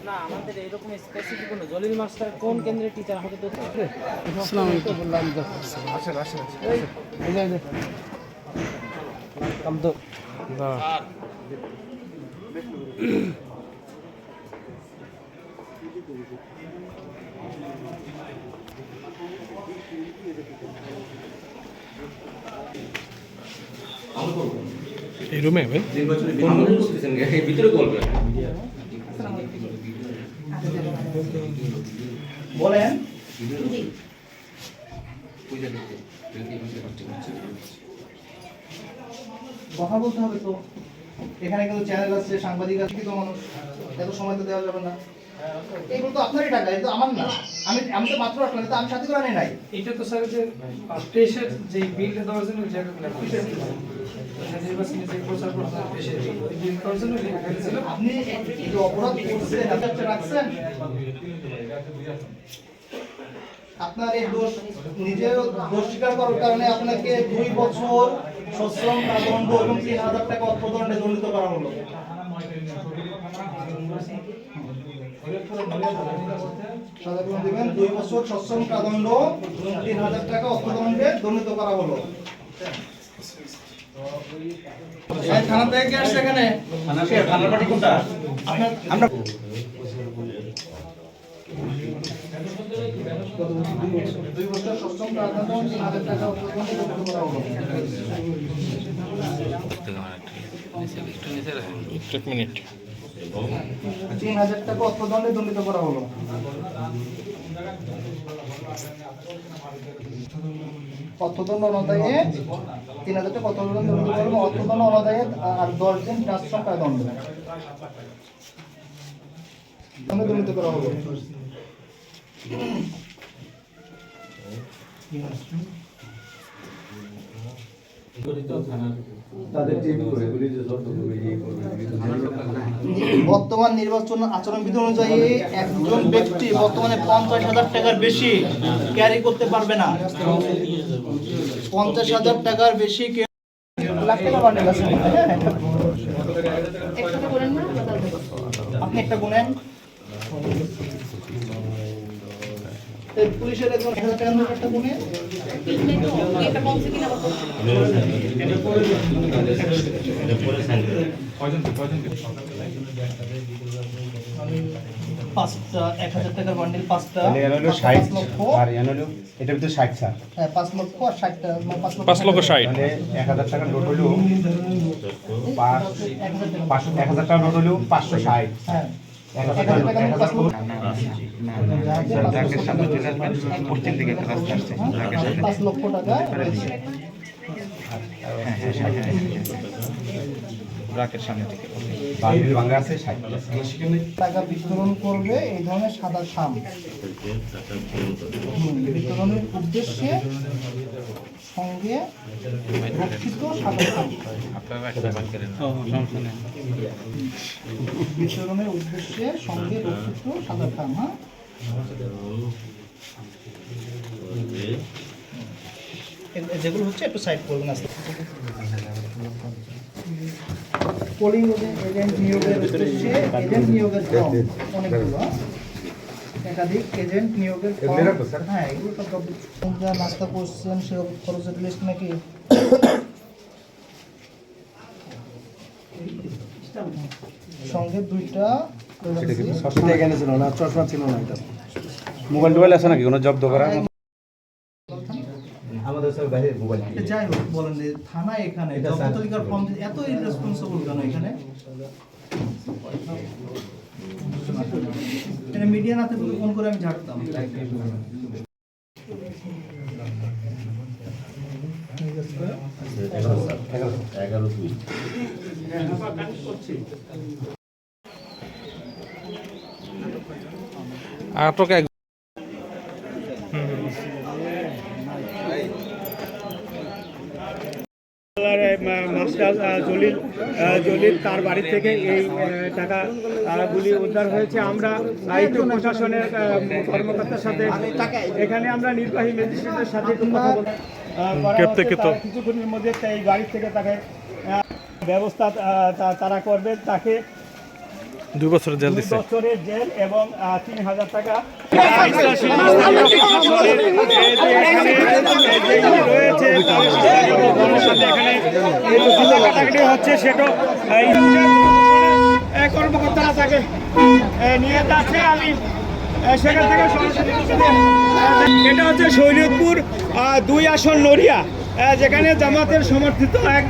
না আমাদের এরকম স্পেসিফিক কোনো জলিল মাস্টার কোন কেন্দ্রের টিচার আমাকে তো আসসালামু আলাইকুম বললাম আসেন আসেন এই যে কাম তো এই রুমে ভাই ভিতরে করবেন বলেন কথা বলতে হবে তো এখানে কিন্তু চ্যানেল আছে সাংবাদিক আছে কিন্তু মানুষ এত সময় তো দেওয়া যাবে না এগুলো তো আপনারই টাকা এটা আমার না আমি তো মাত্র রাখলাম তো আমি সাথে করে আনি নাই এটা তো স্যার যে পেশের যে বিলটা দেওয়ার জন্য যে নির্বাচনী যে প্রচার করতে পেশের বিল করার জন্য ছিল আপনি এই অপরাধ করছেন আপনি রাখছেন আপনার এই দোষ নিজের দোষ স্বীকার করার কারণে আপনাকে 2 বছর সশ্রম কারাদণ্ড এবং 3000 টাকা অর্থদণ্ডে দণ্ডিত করা হলো সাধারণ দিবেন 2 বছর সশ্রম কারাদণ্ড এবং 3000 টাকা অর্থদণ্ডে দণ্ডিত করা হলো থানা থেকে কে আসছে এখানে থানার বাড়ি কোনটা আমরা দুই বছর সশ্রম কারাদণ্ড 3000 টাকা অর্থদণ্ডে দণ্ডিত করা হলো এক মিনিট 3000 টাকা অর্থদণ্ডে দণ্ডিত করা হলো অর্থদণ্ড অনুযায়ী 3000 টাকা অর্থদণ্ড দণ্ডিত করা হলো অর্থদণ্ড অনুযায়ী আর 10 দিন ট্রান্সফার কারাদণ্ড দণ্ডিত করা হলো বর্তমান নির্বাচন আচরণবিধি অনুযায়ী একজন ব্যক্তি বর্তমানে 50,000 টাকার বেশি ক্যারি করতে পারবে না 50,000 টাকার বেশি লাখ টাকা বান্ডেল আছে আপনি একটা গুনেন পুলিশের একজন 1000 টাকা নোটটা গুনে এটা কমছে কিনা বলতো পাঁচটা 1000 টাকার বান্ডেল পাঁচটা হলো 60 লক্ষ আর হলো এটার ভিতরে 60 স্যার হ্যাঁ 5 লক্ষ আর 60টা 5 লক্ষ 60 মানে 1000 টাকার নোট হলো 1000 টাকার নোট হলো 560 হ্যাঁ 1000 টাকার নোট পশ্চিম দিকে একটা রাস্তা আসছে 5 লক্ষ টাকা রয়েছে ব্রাকের সামনে থেকে বান্ডিল ভাঙা আছে 60 টাকা বিতরণ করবে এই ধরনের সাদা খাম বিতরণের উদ্দেশ্যে সঙ্গে রক্ষিত সাদা খাম বিতরণের উদ্দেশ্যে সঙ্গে রক্ষিত সাদা খাম হ্যাঁ যেগুলো হচ্ছে একটু সাইড করবেন আস্তে পোলিং এজেন্ট নিয়োগের উদ্দেশ্যে এজেন্ট নিয়োগের ফর্ম অনেকগুলো একাধিক এজেন্ট নিয়োগের ফর্ম হ্যাঁ এগুলো সব যা নাস্তা করছেন সেরকম খরচের লিস্ট নাকি সঙ্গে 2টা এখানে ছিল না চশমা ছিল না এটা মোবাইল টোবাইল আছে নাকি কোনো জব্দ করা আমাদের সব বাইরে মোবাইল যাই হোক বলেন যে থানা এখানে জব্দতালিকার ফর্ম এত ইররেসপন্সিবল কেন এখানে এটা মিডিয়া নাতে ফোন করে আমি ঝাড়তাম আটক এক মাস্টার জলিল তার বাড়ি থেকে এই টাকাগুলি উদ্ধার হয়েছে। আমরা দায়িত্ব প্রশাসনের কর্মকর্তার সাথে এখানে আমরা নির্বাহী ম্যাজিস্ট্রেটের সাথে কথা বলতে কিছুক্ষণের মধ্যে এই গাড়ি থেকে তাকে ব্যবস্থা তারা করবে। তাকে 2 বছরের জেল 2 দিছে বছরের জেল এবং 3000 টাকা রয়েছে কাটাকাটি হচ্ছে সেটা কর্মকর্তারা তাকে নিয়ে যাচ্ছে। আমি সেখান থেকে সরাসরি এটা হচ্ছে শৈলপুর 2 আসন নড়িয়া, যেখানে জামাতের সমর্থিত এক